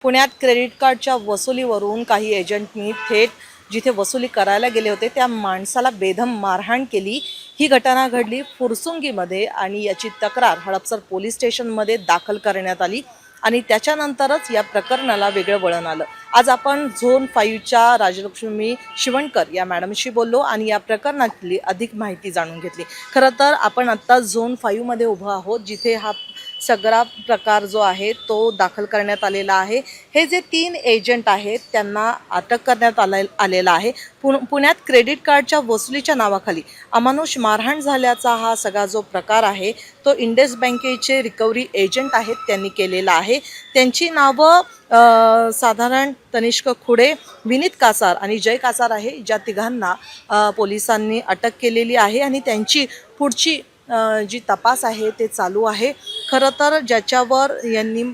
पुण्यात क्रेडिट कार्डच्या वसुलीवरून काही एजंटनी थेट जिथे वसुली करायला गेले होते त्या माणसाला बेदम मारहाण केली। ही घटना घडली फुरसुंगीमध्ये आणि याची तक्रार हडपसर पोलीस स्टेशनमध्ये दाखल करण्यात आली आणि त्याच्यानंतरच या प्रकरणाला वेगळं वळण आलं। आज आपण झोन 5च्या राजलक्ष्मी शिवणकर या मॅडमशी बोललो आणि या प्रकरणातली अधिक माहिती जाणून घेतली। खरं तर आपण आत्ता झोन 5 मध्ये उभं आहोत जिथे हा सगळा प्रकार जो आहे तो दाखल करण्यात आलेला आहे। हे जे 3 एजंट आहेत त्यांना अटक करण्यात आलेला आहे। पुण्यात क्रेडिट कार्डच्या वसुलीच्या नावाखाली अमानुष मारहाण झाल्याचा हा सगळा जो प्रकार आहे तो इंडस बँकेचे रिकव्हरी एजंट आहेत त्यांनी केलेला आहे। त्यांची नावं साधारण तनिष्क खुडे, विनीत कासार आणि जय कासार आहे। ज्या तिघांना पोलिसांनी अटक केलेली आहे आणि त्यांची पुढची जी तपास आहे ते चालू आहे। खरं तर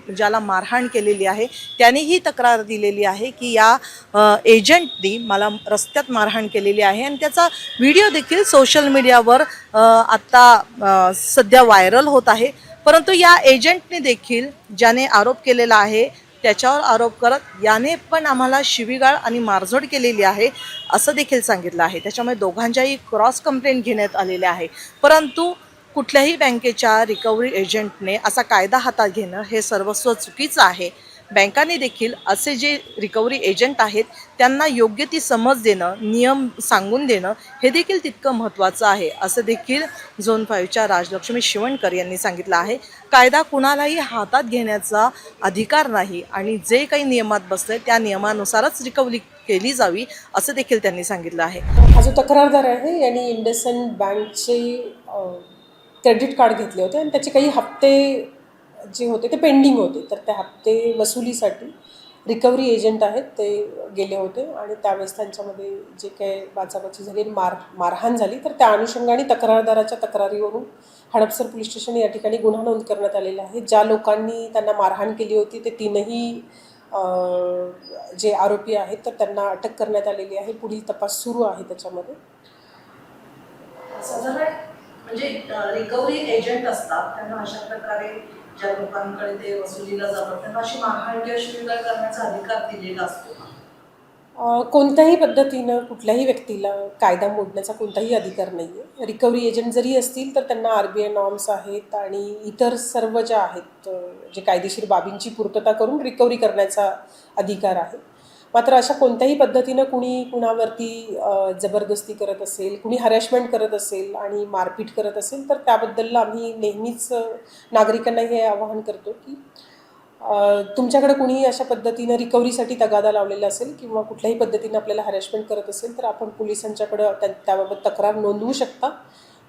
ज्याला मारहाण केलेली आहे त्यांनी ही तक्रार दिलेली आहे की या एजंटनी मला रस्त्यात मारहाण केलेली आहे आणि त्याचा व्हिडिओ देखील सोशल मीडियावर आत्ता सध्या व्हायरल होत आहे। परंतु या एजंटने देखील ज्याने आरोप केलेला आहे त्याच्यावर आरोप करत याने पण आम्हाला शिवीगाळ आणि मारझोड केलेली आहे असं देखील सांगितलं आहे। त्याच्यामुळे दोघांच्याही क्रॉस कंप्लेंट घेण्यात आलेल्या आहे। परंतु कुठल्याही बँकेच्या रिकव्हरी एजंटने असा कायदा हातात घेणं हे सर्वस्व चुकीचं आहे। बँकांनी देखील असे जे रिकव्हरी एजंट आहेत त्यांना योग्य ती समज देणं, नियम सांगून देणं हे देखील तितकं महत्त्वाचं आहे असं देखील झोन 5च्या राजलक्ष्मी शिवणकर यांनी सांगितलं आहे। कायदा कुणालाही हातात घेण्याचा अधिकार नाही आणि जे काही नियमात बसले त्या नियमानुसारच रिकव्हरी केली जावी असं देखील त्यांनी सांगितलं आहे। हा जो तक्रारदार आहे यांनी इंडसइंड बँकचे क्रेडिट कार्ड घेतले होते आणि त्याचे काही हप्ते जे होते ते पेंडिंग होते, तर त्या हप्ते वसुलीसाठी रिकव्हरी एजंट आहेत ते गेले होते आणि त्यावेळेस त्यांच्यामध्ये जे काही बाचाबाची झाली, मारहाण झाली, तर त्या अनुषंगाने तक्रारदाराच्या तक्रारीवरून हडपसर पोलीस स्टेशन या ठिकाणी गुन्हा नोंद करण्यात आलेला आहे। ज्या लोकांनी त्यांना मारहाण केली होती ते तीनही जे आरोपी आहेत तर त्यांना अटक करण्यात आलेली आहे। पुढील तपास सुरू आहे त्याच्यामध्ये। म्हणजे रिकव्हरी एजंट असतात त्यांना अशा प्रकारे ज्या लोकांकडे ते वसुलीला जातात त्यांना अशी मारहाण किंवा शिवीगाळ करण्याचा अधिकार दिलेला असतो। कोणत्याही पद्धतीनं कुठल्याही व्यक्तीला कायदा मोडण्याचा कोणताही अधिकार नाही आहे। रिकव्हरी एजंट जरी असतील तर त्यांना RBI नॉर्म्स आहेत आणि इतर सर्व ज्या आहेत जे कायदेशीर बाबींची पूर्तता करून रिकव्हरी करण्याचा अधिकार आहे। मात्र अशा कोणत्याही पद्धतीनं कुणी कुणावरती जबरदस्ती करत असेल, कुणी हॅरॅसमेंट करत असेल आणि मारपीट करत असेल तर त्याबद्दल आम्ही नेहमीच नागरिकांना हे आवाहन करतो की तुमच्याकडे कुणीही अशा पद्धतीनं रिकव्हरीसाठी तगादा लावलेला असेल किंवा कुठल्याही पद्धतीनं आपल्याला हॅरॅसमेंट करत असेल तर आपण पोलिसांच्याकडं त्याबाबत तक्रार नोंदवू शकता।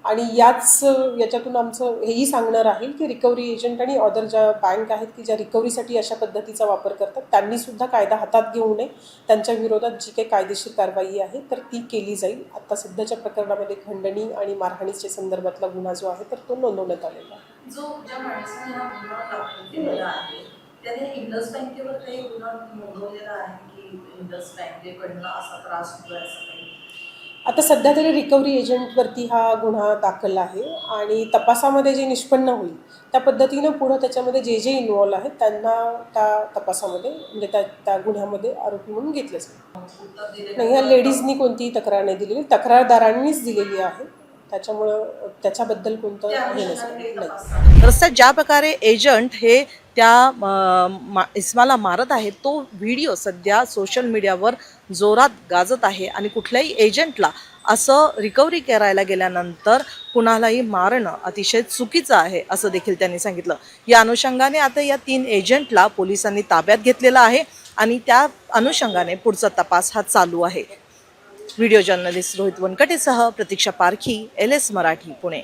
आणि याच्यातून आमचं हेही सांगणं राहील की रिकव्हरी एजंट आणि अदर ज्या बँक आहेत की ज्या रिकव्हरीसाठी अशा पद्धतीचा वापर करतात त्यांनीसुद्धा कायदा हातात घेऊ नये। त्यांच्या विरोधात जी काही कायदेशीर कारवाई आहे तर ती केली जाईल। आता सध्याच्या प्रकरणामध्ये खंडणी आणि मारहाणीच्या संदर्भातला गुन्हा जो आहे तर तो नोंदवण्यात आलेला आहे। जो ज्या माणसाने हा गुन्हा दाखल केलेला आहे त्याने इंडस बँकेवर काही गुन्हा नोंदवलेला आहे की इंडस बँकेकडनं असा त्रास होतोय असं काही? आता सध्या तरी रिकव्हरी एजंटवरती हा गुन्हा दाखल आहे आणि तपासामध्ये जे निष्पन्न होईल त्या पद्धतीनं पुढं त्याच्यामध्ये जे इन्व्हॉल्व आहेत त्यांना त्या तपासामध्ये म्हणजे त्या गुन्ह्यामध्ये आरोपी म्हणून घेतलं जाईल। नाही, ह्या लेडीजनी कोणतीही तक्रार नाही दिलेली, तक्रारदारांनीच दिलेली आहे। त्याच्यामुळं त्याच्याबद्दल कोणतं हे नाही। रस्त्यात ज्या प्रकारे एजंट हे त्या इस्माला मारत आहे तो व्हिडिओ सध्या सोशल मीडियावर जोरात गाजत आहे आणि कुठल्याही एजंटला असं रिकव्हरी करायला गेल्यानंतर कुणालाही मारणं अतिशय चुकीचं आहे असं देखील त्यांनी सांगितलं। या अनुषंगाने आता या 3 एजंटला पोलिसांनी ताब्यात घेतलेला आहे आणि त्या अनुषंगाने पुढचा तपास हा चालू आहे। व्हिडिओ जर्नलिस्ट रोहित वनकटेसह प्रतीक्षा पारखी, LS मराठी, पुणे।